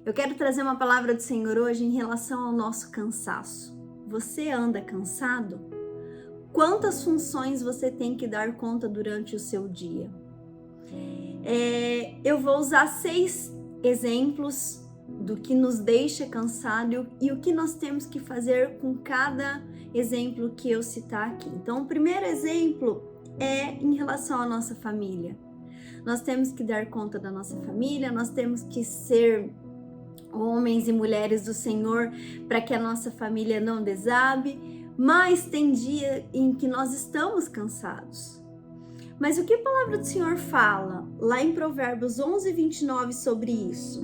Eu quero trazer uma palavra do Senhor hoje em relação ao nosso cansaço. Você anda cansado? Quantas funções você tem que dar conta durante o seu dia? Eu vou usar 6 exemplos do que nos deixa cansado e o que nós temos que fazer com cada exemplo que eu citar aqui. Então, o primeiro exemplo é em relação à nossa família. Nós temos que dar conta da nossa família, nós temos que ser homens e mulheres do Senhor para que a nossa família não desabe, mas tem dia em que nós estamos cansados. Mas o que a palavra do Senhor fala lá em Provérbios 11:29 sobre isso?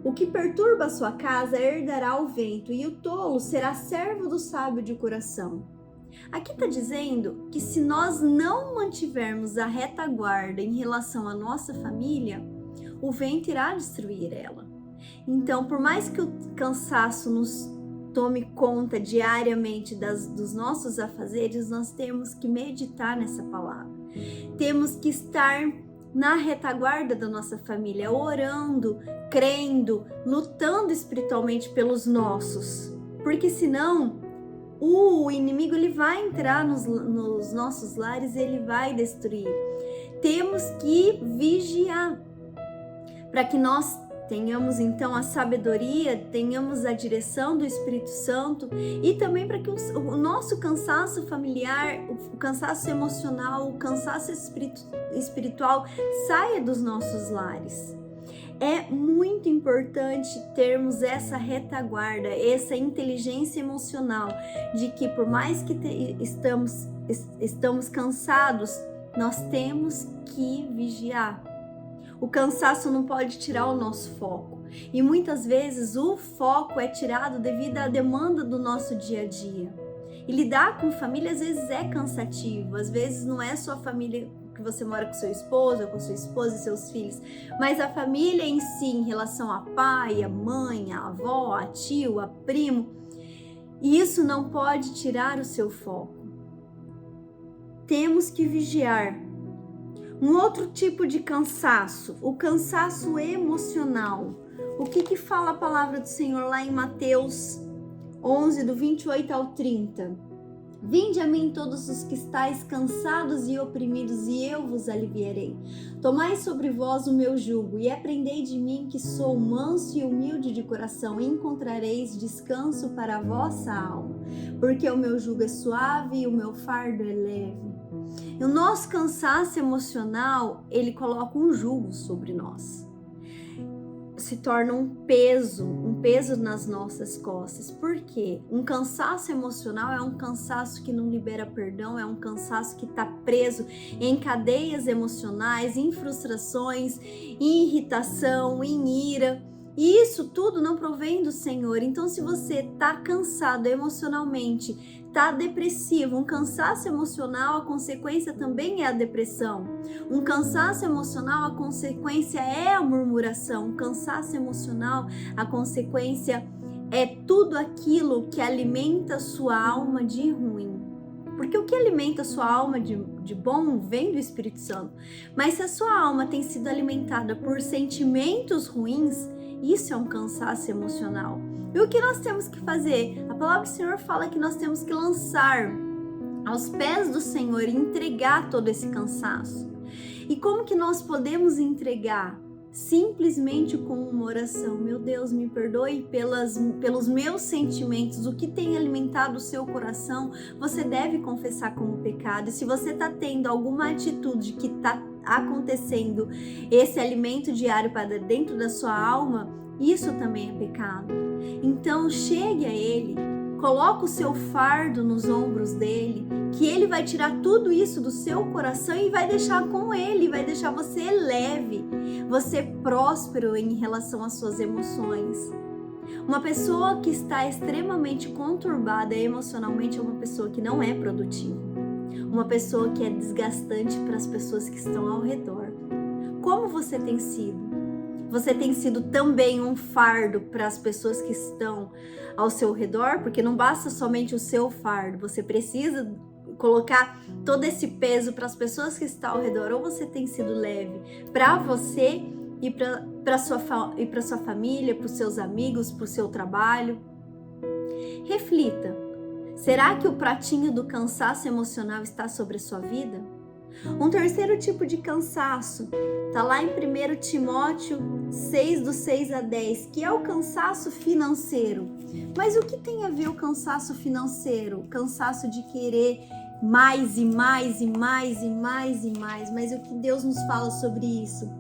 O que perturba a sua casa herdará o vento, e o tolo será servo do sábio de coração. Aqui está dizendo que se nós não mantivermos a retaguarda em relação à nossa família, o vento irá destruir ela. Então, por mais que o cansaço nos tome conta diariamente dos nossos afazeres, nós temos que meditar nessa palavra. Temos que estar na retaguarda da nossa família, orando, crendo, lutando espiritualmente pelos nossos. Porque senão, o inimigo ele vai entrar nos nossos lares e ele vai destruir. Temos que vigiar para que nós tenhamos então a sabedoria, tenhamos a direção do Espírito Santo e também para que o nosso cansaço familiar, o cansaço emocional, o cansaço espiritual saia dos nossos lares. É muito importante termos essa retaguarda, essa inteligência emocional de que por mais que estamos cansados, nós temos que vigiar. O cansaço não pode tirar o nosso foco. E muitas vezes o foco é tirado devido à demanda do nosso dia a dia. E lidar com família às vezes é cansativo. Às vezes não é só a família que você mora com seu esposo, ou com sua esposa e seus filhos, mas a família em si, em relação a pai, a mãe, a avó, a tio, a primo. E isso não pode tirar o seu foco. Temos que vigiar. Um outro tipo de cansaço, o cansaço emocional. O que fala a palavra do Senhor lá em Mateus 11, do 28 ao 30? Vinde a mim todos os que estáis cansados e oprimidos, e eu vos aliviarei. Tomai sobre vós o meu jugo, e aprendei de mim, que sou manso e humilde de coração, e encontrareis descanso para a vossa alma. Porque o meu jugo é suave e o meu fardo é leve. E o nosso cansaço emocional, ele coloca um jugo sobre nós. Se torna um peso nas nossas costas. Por quê? Um cansaço emocional é um cansaço que não libera perdão, é um cansaço que está preso em cadeias emocionais, em frustrações, em irritação, em ira. E isso tudo não provém do Senhor. Então, se você está cansado emocionalmente, está depressivo, um cansaço emocional, a consequência também é a depressão. Um cansaço emocional, a consequência é a murmuração. Um cansaço emocional, a consequência é tudo aquilo que alimenta a sua alma de ruim. Porque o que alimenta a sua alma de bom vem do Espírito Santo. Mas se a sua alma tem sido alimentada por sentimentos ruins, isso é um cansaço emocional. E o que nós temos que fazer? A palavra do Senhor fala que nós temos que lançar aos pés do Senhor e entregar todo esse cansaço. E como que nós podemos entregar? Simplesmente com uma oração. Meu Deus, me perdoe pelos meus sentimentos. O que tem alimentado o seu coração, você deve confessar como pecado. E se você está tendo alguma atitude que está acontecendo esse alimento diário para dentro da sua alma, isso também é pecado. Então chegue a Ele, coloque o seu fardo nos ombros dele, que Ele vai tirar tudo isso do seu coração e vai deixar com Ele, vai deixar você leve, você próspero em relação às suas emoções. Uma pessoa que está extremamente conturbada emocionalmente é uma pessoa que não é produtiva. Uma pessoa que é desgastante para as pessoas que estão ao redor. Como você tem sido? Você tem sido também um fardo para as pessoas que estão ao seu redor? Porque não basta somente o seu fardo, você precisa colocar todo esse peso para as pessoas que estão ao redor. Ou você tem sido leve para você e para sua família, para os seus amigos, para o seu trabalho. Reflita, será que o pratinho do cansaço emocional está sobre a sua vida? Um terceiro tipo de cansaço está lá em 1 Timóteo 6, do 6 a 10, que é o cansaço financeiro. Mas o que tem a ver o cansaço financeiro? O cansaço de querer mais e mais e mais e mais e mais. Mas o que Deus nos fala sobre isso?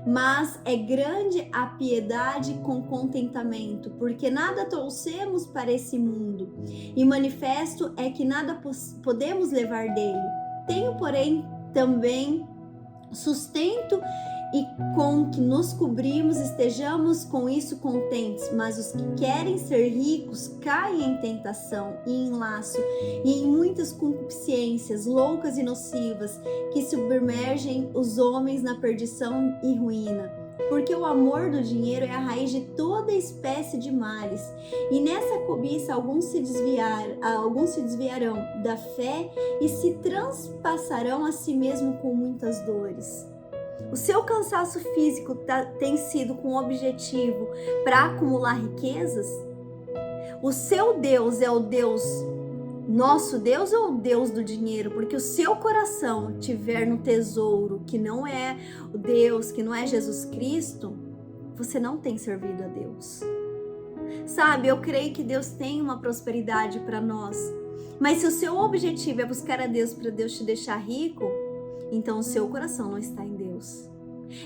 Mas é grande a piedade com contentamento, porque nada trouxemos para esse mundo, e manifesto é que nada podemos levar dele. Tenho, porém, também sustento e com que nos cobrimos estejamos com isso contentes, mas os que querem ser ricos caem em tentação e em laço e em muitas concupiscências loucas e nocivas que submergem os homens na perdição e ruína. Porque o amor do dinheiro é a raiz de toda espécie de males, e nessa cobiça alguns se desviarão da fé e se transpassarão a si mesmo com muitas dores. O seu cansaço físico tem sido com o objetivo para acumular riquezas? O seu Deus é o Deus, nosso Deus, ou o Deus do dinheiro? Porque o seu coração tiver no tesouro que não é o Deus, que não é Jesus Cristo, você não tem servido a Deus. Sabe, eu creio que Deus tem uma prosperidade para nós, mas se o seu objetivo é buscar a Deus para Deus te deixar rico, então o seu coração não está em Deus.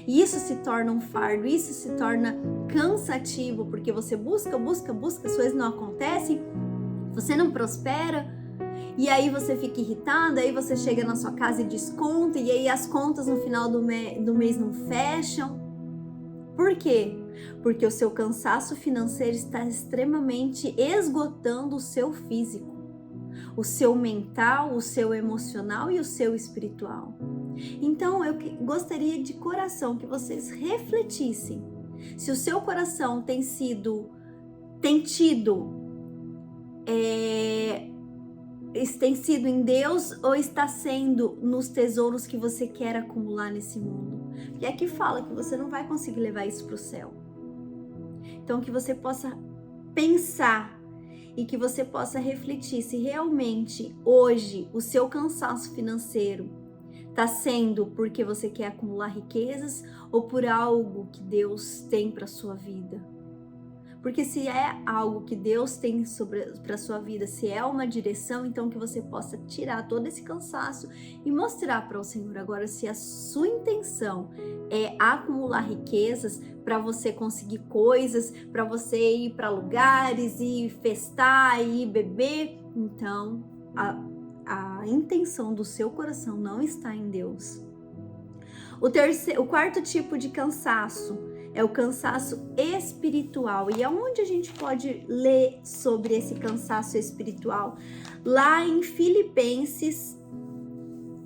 E isso se torna um fardo, isso se torna cansativo, porque você busca, as coisas não acontecem, você não prospera, e aí você fica irritado, aí você chega na sua casa e desconta, e aí as contas no final do mês não fecham. Por quê? Porque o seu cansaço financeiro está extremamente esgotando o seu físico, o seu mental, o seu emocional e o seu espiritual. Então eu gostaria de coração que vocês refletissem se o seu coração tem sido em Deus ou está sendo nos tesouros que você quer acumular nesse mundo. E aqui fala que você não vai conseguir levar isso para o céu. Então que você possa pensar e que você possa refletir se realmente hoje o seu cansaço financeiro está sendo porque você quer acumular riquezas ou por algo que Deus tem para sua vida. Porque se é algo que Deus tem para sua vida, se é uma direção, então que você possa tirar todo esse cansaço e mostrar para o Senhor. Agora, se a sua intenção é acumular riquezas para você conseguir coisas, para você ir para lugares e festar e beber, então a intenção do seu coração não está em Deus. O quarto tipo de cansaço é o cansaço espiritual. E aonde a gente pode ler sobre esse cansaço espiritual? Lá em Filipenses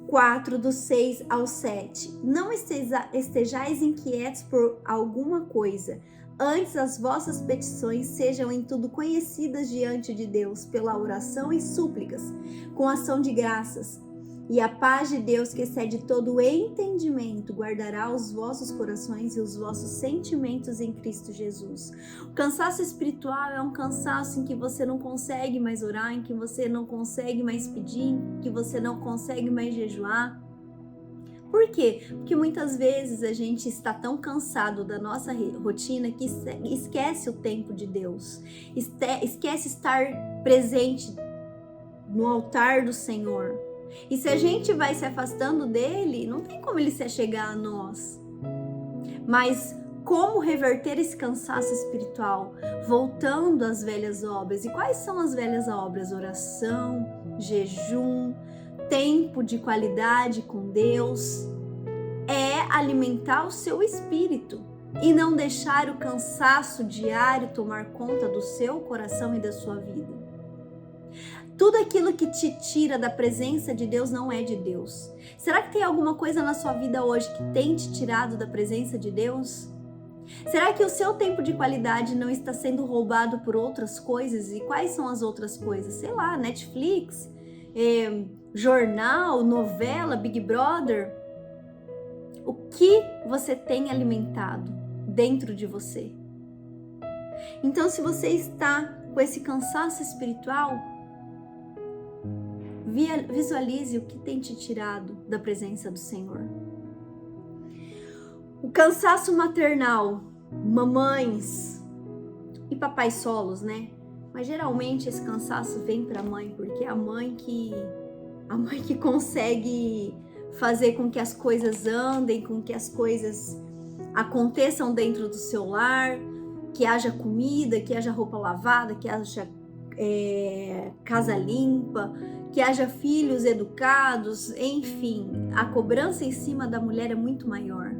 4, do 6 ao 7. Não estejais inquietos por alguma coisa. Antes as vossas petições sejam em tudo conhecidas diante de Deus, pela oração e súplicas, com ação de graças. E a paz de Deus, que excede todo o entendimento, guardará os vossos corações e os vossos sentimentos em Cristo Jesus. O cansaço espiritual é um cansaço em que você não consegue mais orar, em que você não consegue mais pedir, em que você não consegue mais jejuar. Por quê? Porque muitas vezes a gente está tão cansado da nossa rotina que esquece o tempo de Deus, esquece estar presente no altar do Senhor. E se a gente vai se afastando dele, não tem como ele se achegar a nós. Mas como reverter esse cansaço espiritual? Voltando às velhas obras. E quais são as velhas obras? Oração, jejum, tempo de qualidade com Deus. É alimentar o seu espírito e não deixar o cansaço diário tomar conta do seu coração e da sua vida. Tudo aquilo que te tira da presença de Deus não é de Deus. Será que tem alguma coisa na sua vida hoje que tem te tirado da presença de Deus? Será que o seu tempo de qualidade não está sendo roubado por outras coisas? E quais são as outras coisas? Sei lá, Netflix, jornal, novela, Big Brother? O que você tem alimentado? dentro de você. Então, se você está com esse cansaço espiritual, visualize o que tem te tirado da presença do Senhor. O cansaço maternal, mamães e papais solos, né? Mas geralmente esse cansaço vem para a mãe, porque é a mãe que consegue fazer com que as coisas andem, com que as coisas aconteçam dentro do seu lar, que haja comida, que haja roupa lavada, que haja casa limpa, que haja filhos educados, enfim, a cobrança em cima da mulher é muito maior.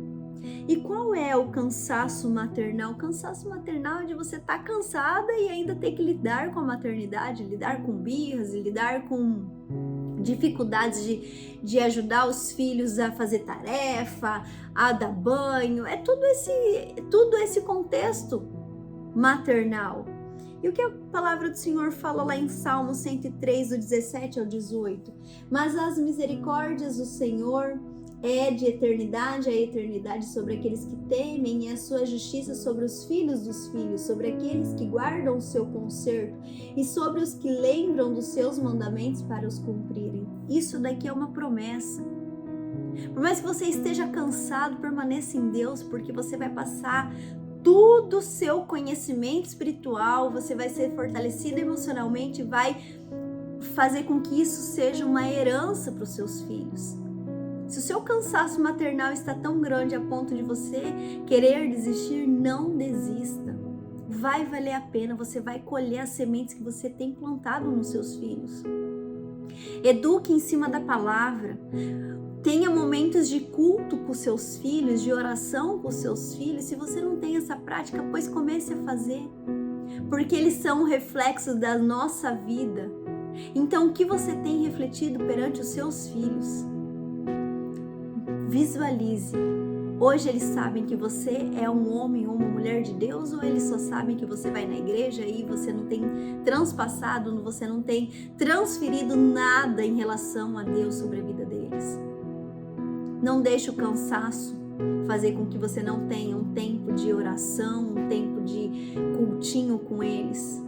E qual é o cansaço maternal? O cansaço maternal é de você estar cansada e ainda ter que lidar com a maternidade, lidar com birras, lidar com dificuldades de ajudar os filhos a fazer tarefa, a dar banho, é tudo esse contexto maternal. E o que a palavra do Senhor fala lá em Salmo 103, do 17 ao 18? Mas as misericórdias do Senhor é de eternidade a eternidade sobre aqueles que temem, e a sua justiça sobre os filhos dos filhos, sobre aqueles que guardam o seu conserto e sobre os que lembram dos seus mandamentos para os cumprirem. Isso daqui é uma promessa. Por mais que você esteja cansado, permaneça em Deus, porque você vai passar todo o seu conhecimento espiritual, você vai ser fortalecido emocionalmente, vai fazer com que isso seja uma herança para os seus filhos. Se o seu cansaço maternal está tão grande a ponto de você querer desistir, não desista. Vai valer a pena, você vai colher as sementes que você tem plantado nos seus filhos. Eduque em cima da palavra. Tenha momentos de culto com seus filhos, de oração com seus filhos. Se você não tem essa prática, pois comece a fazer. Porque eles são um reflexo da nossa vida. Então, o que você tem refletido perante os seus filhos? Visualize. Hoje eles sabem que você é um homem ou uma mulher de Deus, ou eles só sabem que você vai na igreja e você não tem transpassado, você não tem transferido nada em relação a Deus sobre a vida deles? Não deixe o cansaço fazer com que você não tenha um tempo de oração, um tempo de cultinho com eles.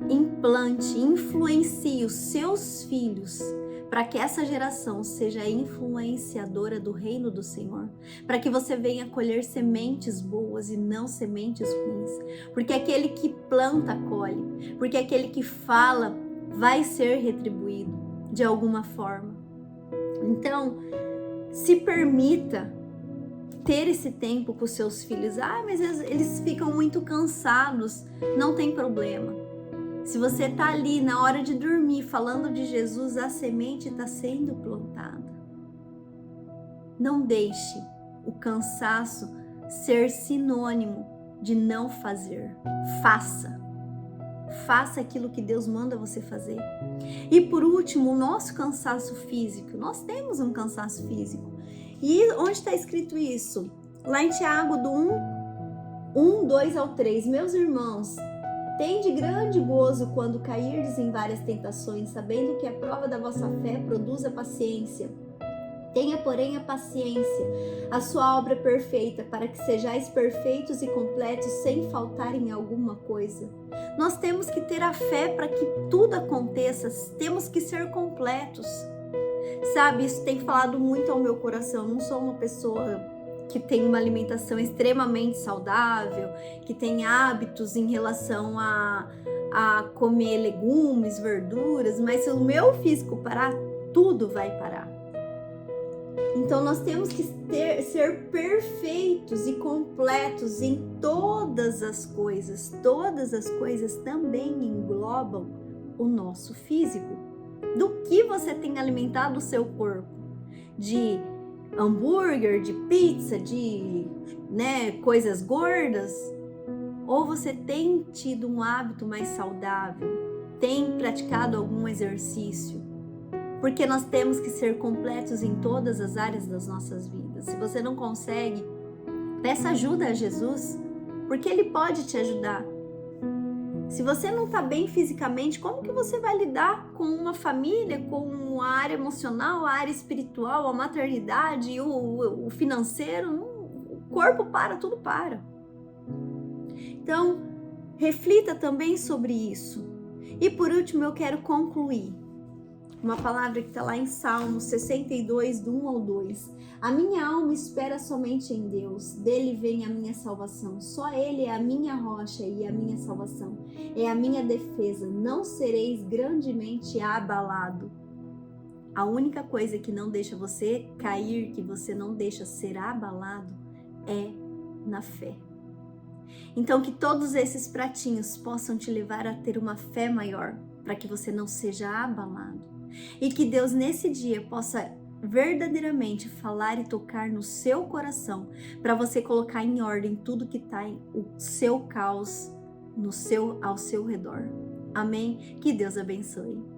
Implante, influencie os seus filhos para que essa geração seja influenciadora do reino do Senhor, para que você venha colher sementes boas e não sementes ruins, porque aquele que planta colhe, porque aquele que fala vai ser retribuído de alguma forma. Então, se permita ter esse tempo com seus filhos. Mas eles ficam muito cansados. Não tem problema. Se você está ali na hora de dormir falando de Jesus, a semente está sendo plantada. Não deixe o cansaço ser sinônimo de não fazer. Faça. Faça aquilo que Deus manda você fazer. E por último, o nosso cansaço físico. Nós temos um cansaço físico. E onde está escrito isso? Lá em Tiago, do 2 ao 3. Meus irmãos, tende grande gozo quando cairdes em várias tentações, sabendo que a prova da vossa fé produz a paciência. Tenha, porém, a paciência, a sua obra perfeita, para que sejais perfeitos e completos, sem faltar em alguma coisa. Nós temos que ter a fé para que tudo aconteça, temos que ser completos. Sabe, isso tem falado muito ao meu coração. Eu não sou uma pessoa que tem uma alimentação extremamente saudável, que tem hábitos em relação a comer legumes, verduras, mas se o meu físico parar, tudo vai parar. Então nós temos que ser perfeitos e completos em todas as coisas. Todas as coisas também englobam o nosso físico. Do que você tem alimentado o seu corpo? De hambúrguer, de pizza, de coisas gordas? Ou você tem tido um hábito mais saudável? Tem praticado algum exercício? Porque nós temos que ser completos em todas as áreas das nossas vidas. Se você não consegue, peça ajuda a Jesus, porque Ele pode te ajudar. Se você não está bem fisicamente, como que você vai lidar com uma família, com a área emocional, a área espiritual, a maternidade, o financeiro? corpo para, tudo para. Então, reflita também sobre isso. E por último, eu quero concluir. Uma palavra que está lá em Salmos 62, do 1 ao 2. A minha alma espera somente em Deus, dele vem a minha salvação. Só ele é a minha rocha e a minha salvação. É a minha defesa, não sereis grandemente abalado. A única coisa que não deixa você cair, que você não deixa ser abalado, é na fé. Então que todos esses pratinhos possam te levar a ter uma fé maior, para que você não seja abalado. E que Deus nesse dia possa verdadeiramente falar e tocar no seu coração, para você colocar em ordem tudo que está em o seu caos ao seu redor. Amém? Que Deus abençoe.